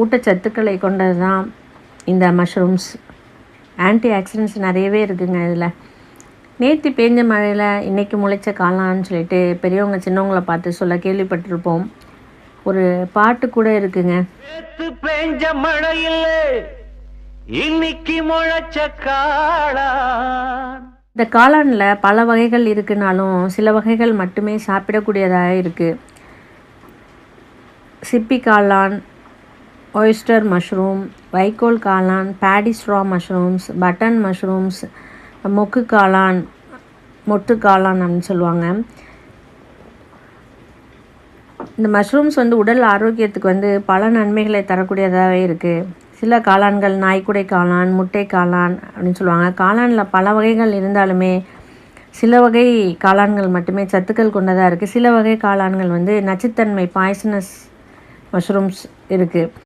ஊட்டச்சத்துக்களை கொண்டது தான் இந்த மஷ்ரூம்ஸ். ஆன்டி ஆக்சிடென்ட்ஸ் நிறையவே இருக்குதுங்க இதில். நேற்று பேஞ்ச மழையில் இன்றைக்கி முளைச்ச காளான்னு சொல்லிட்டு பெரியவங்க சின்னவங்கள பார்த்து சொல்ல கேள்விப்பட்டிருப்போம். ஒரு பாட்டு கூட இருக்குங்க. பேஞ்ச மழையில் இன்னைக்கு முளைச்ச காளான். இந்த காளானில் பல வகைகள் இருக்குனாலும் சில வகைகள் மட்டுமே சாப்பிடக்கூடியதாக இருக்குது. சிப்பி காளான், ஒய்ஸ்டர் மஷ்ரூம், வைக்கோல் காளான், paddy straw mushrooms, button mushrooms, மொக்கு காளான், மொட்டு காளான் அப்படின்னு சொல்லுவாங்க. இந்த மஷ்ரூம்ஸ் உடல் ஆரோக்கியத்துக்கு பல நன்மைகளை தரக்கூடியதாகவே இருக்குது. சில காளான்கள் நாய்க்குடை காளான், முட்டை காளான் அப்படின்னு சொல்லுவாங்க. காளானில் பல வகைகள் இருந்தாலுமே சில வகை காளான்கள் மட்டுமே சத்துக்கள் கொண்டதாக இருக்குது. சில வகை காளான்கள் நச்சுத்தன்மை பாய்சனஸ் மஷ்ரூம்ஸ் இருக்குது.